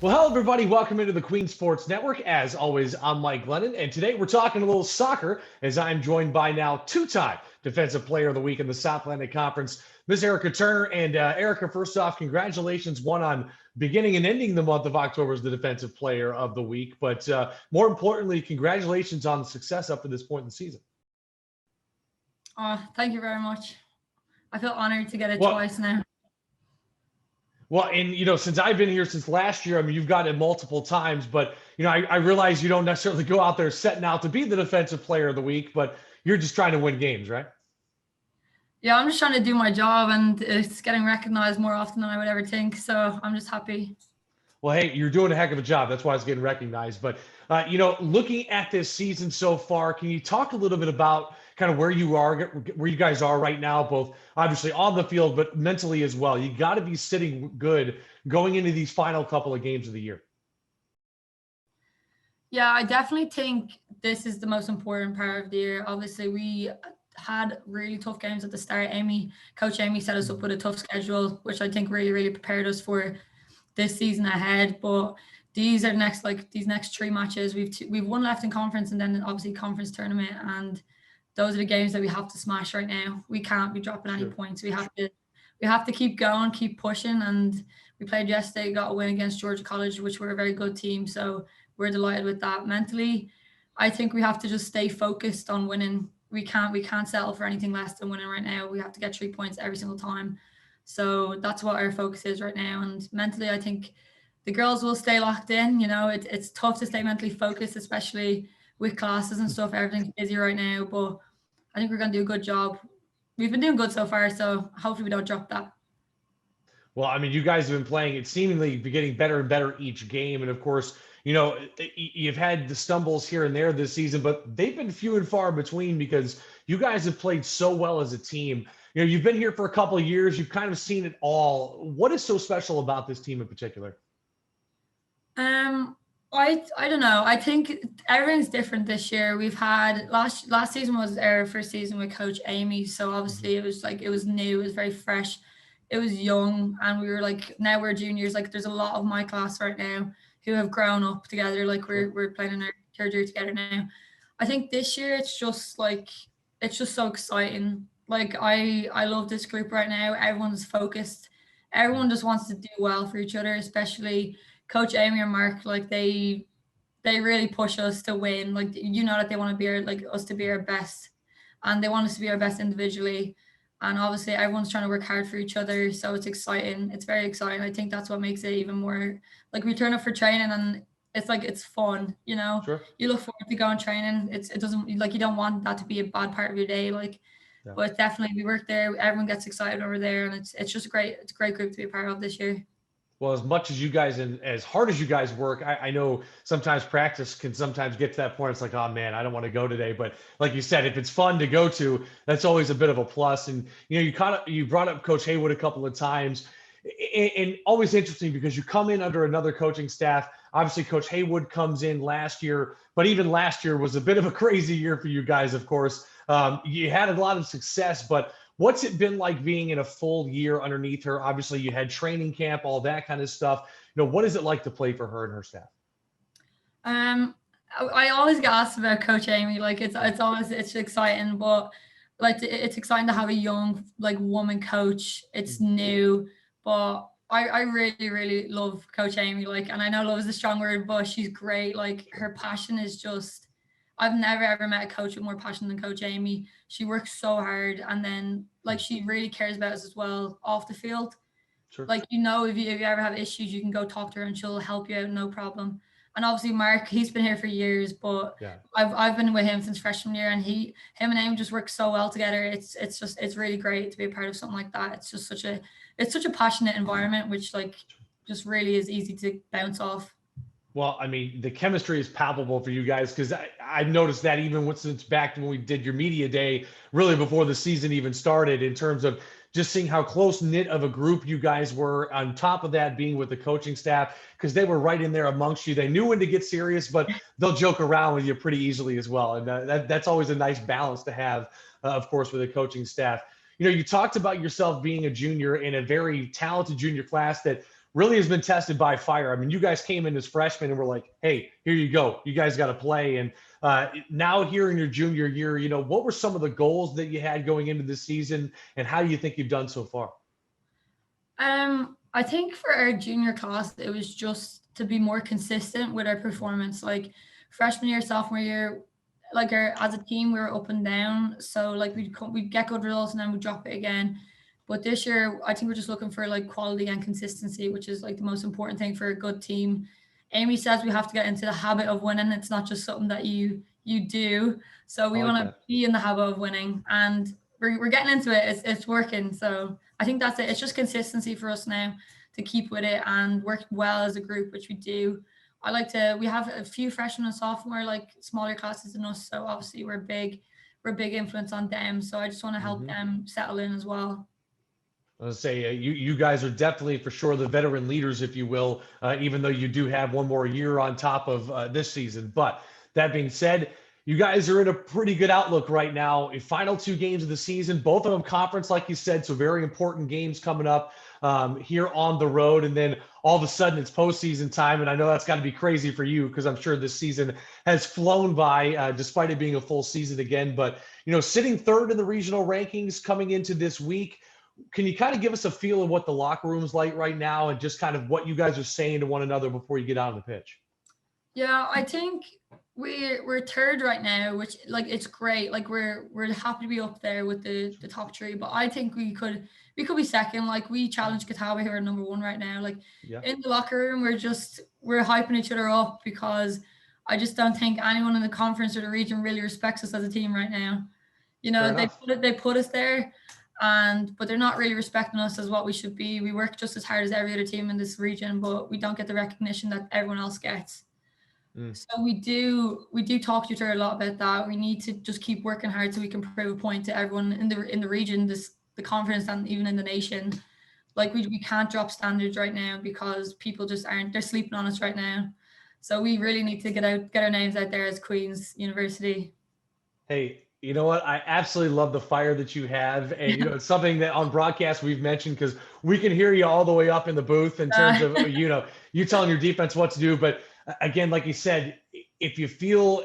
Well, hello, everybody. Welcome into the Queen Sports Network. As always, I'm Mike Glennon, and today we're talking a little soccer as I'm joined by now two-time Defensive Player of the Week in the South Atlantic Conference, Ms. Erica Turner. And Erica, first off, congratulations, one on beginning and ending the month of October as the Defensive Player of the Week. But more importantly, congratulations on the success up to this point in the season. Thank you very much. I feel honored to get it Well, twice now. Well, and since I've been here since last year, I mean, you've gotten it multiple times, but I realize you don't necessarily go out there setting out to be the Defensive Player of the Week, but you're just trying to win games, right? Yeah, I'm just trying to do my job, and it's getting recognized more often than I would ever think. So I'm just happy. Well, hey, you're doing a heck of a job. That's why it's getting recognized. But looking at this season so far, can you talk a little bit about kind of where you guys are right now, both obviously on the field, but mentally as well? You got to be sitting good going into these final couple of games of the year. Yeah, I definitely think this is the most important part of the year. Obviously, we had really tough games at the start. Coach Amy set us up with a tough schedule, which I think really prepared us for this season ahead. But these are these next three matches. We've one left in conference, and then obviously conference tournament, and those are the games that we have to smash right now. We can't be dropping any points. We have to keep going, keep pushing. And we played yesterday, got a win against Georgia College, which were a very good team. So we're delighted with that. Mentally, I think we have to just stay focused on winning. We can't settle for anything less than winning right now. We have to get 3 points every single time. So that's what our focus is right now. And mentally, I think the girls will stay locked in. It's tough to stay mentally focused, especially with classes and stuff. Everything's busy right now, but I think we're going to do a good job. We've been doing good so far, so hopefully we don't drop that. Well, I mean, you guys have been playing, it seemingly getting better and better each game. And of course, you've had the stumbles here and there this season, but they've been few and far between because you guys have played so well as a team. You've been here for a couple of years. You've kind of seen it all. What is so special about this team in particular? I don't know. I think everything's different this year. We've had last season was our first season with Coach Amy, so obviously it was new, it was very fresh, it was young, and we were now we're juniors. There's a lot of my class right now who have grown up together. We're playing in our third year together now. I think this year it's just so exciting. I love this group right now. Everyone's focused. Everyone just wants to do well for each other, especially Coach Amy and Mark. They really push us to win. That they want to be us to be our best, and they want us to be our best individually. And obviously everyone's trying to work hard for each other. So it's exciting. It's very exciting. I think that's what makes it even more we turn up for training and it's fun, Sure. You look forward to going training. It doesn't you don't want that to be a bad part of your day. Yeah. But definitely we work there. Everyone gets excited over there, and it's just it's a great group to be a part of this year. Well, as much as you guys and as hard as you guys work, I know sometimes practice can sometimes get to that point. It's oh man, I don't want to go today. But like you said, if it's fun to go to, that's always a bit of a plus. And you brought up Coach Haywood a couple of times, and always interesting because you come in under another coaching staff. Obviously, Coach Haywood comes in last year, but even last year was a bit of a crazy year for you guys. Of course, you had a lot of success, but what's it been like being in a full year underneath her? Obviously, you had training camp, all that kind of stuff. What is it like to play for her and her staff? I always get asked about Coach Amy. It's exciting, but it's exciting to have a young woman coach. It's new, but I really love Coach Amy. And I know love is a strong word, but she's great. Her passion is just. I've never ever met a coach with more passion than Coach Amy. She works so hard, and then she really cares about us as well off the field. Sure. If you ever have issues, you can go talk to her and she'll help you out, no problem. And obviously Mark, he's been here for years, but yeah. I've been with him since freshman year, and him and Amy just work so well together. It's really great to be a part of something like that. It's just such a passionate environment, which just really is easy to bounce off. Well, I mean, the chemistry is palpable for you guys because I've noticed that even since back when we did your media day, really before the season even started, in terms of just seeing how close knit of a group you guys were. On top of that, being with the coaching staff, because they were right in there amongst you. They knew when to get serious, but they'll joke around with you pretty easily as well. And that's always a nice balance to have, of course, with the coaching staff. You talked about yourself being a junior in a very talented junior class that really has been tested by fire. I mean, you guys came in as freshmen and were like, hey, here you go. You guys got to play. And now here in your junior year, what were some of the goals that you had going into this season, and how do you think you've done so far? I think for our junior class, it was just to be more consistent with our performance. Like freshman year, sophomore year, like as a team, we were up and down. So like we'd get good results and then we'd drop it again. But this year, I think we're just looking for like quality and consistency, which is like the most important thing for a good team. Amy says we have to get into the habit of winning. It's not just something that you do. So we want to be in the habit of winning, and we're getting into it. It's working. So I think that's it. It's just consistency for us now to keep with it and work well as a group, which we do. We have a few freshmen and sophomore, like smaller classes than us. So obviously we're a big influence on them. So I just want to help them settle in as well. I was gonna say you guys are definitely for sure the veteran leaders, if you will, even though you do have one more year on top of this season. But that being said, you guys are in a pretty good outlook right now. Final 2 games of the season, both of them conference, like you said, so very important games coming up here on the road. And then all of a sudden it's postseason time. And I know that's got to be crazy for you, because I'm sure this season has flown by despite it being a full season again. But, sitting third in the regional rankings coming into this week, can you kind of give us a feel of what the locker room's like right now and just kind of what you guys are saying to one another before you get out on the pitch? Yeah, I think we're third right now, which like it's great. Like we're happy to be up there with the top 3, but I think we could be second. Like we challenge Catawba here at number 1 right now. Like in the locker room, we're hyping each other up, because I just don't think anyone in the conference or the region really respects us as a team right now. They put us there, but they're not really respecting us as what we should be. We work just as hard as every other team in this region, but we don't get the recognition that everyone else gets. So we do talk to each other a lot about that. We need to just keep working hard so we can prove a point to everyone in the region, the conference, and even in the nation. Like we can't drop standards right now, because people just they're sleeping on us right now. So we really need to get our names out there as Queen's University. Hey, you know what? I absolutely love the fire that you have. And, it's something that on broadcast we've mentioned, because we can hear you all the way up in the booth in terms of, you telling your defense what to do. But again, like you said, if you feel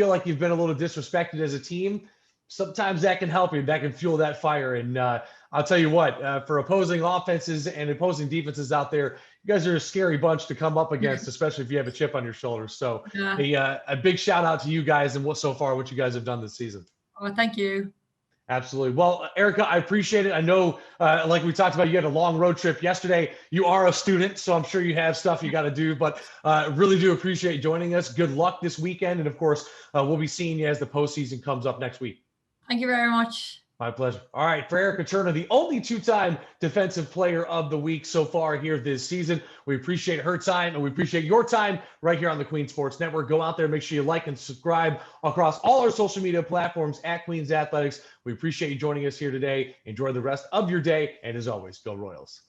like you've been a little disrespected as a team, sometimes that can help you. That can fuel that fire. And I'll tell you what, for opposing offenses and opposing defenses out there, you guys are a scary bunch to come up against, especially if you have a chip on your shoulder. So a big shout out to you guys and what you guys have done this season. Oh, thank you. Absolutely. Well, Erica, I appreciate it. I know, like we talked about, you had a long road trip yesterday. You are a student, so I'm sure you have stuff you got to do, but really do appreciate joining us. Good luck this weekend. And of course, we'll be seeing you as the postseason comes up next week. Thank you very much. My pleasure. All right, for Erica Turner, the only 2-time Defensive Player of the Week so far here this season. We appreciate her time, and we appreciate your time right here on the Queen Sports Network. Go out there, make sure you like and subscribe across all our social media platforms at Queens Athletics. We appreciate you joining us here today. Enjoy the rest of your day, and as always, go Royals.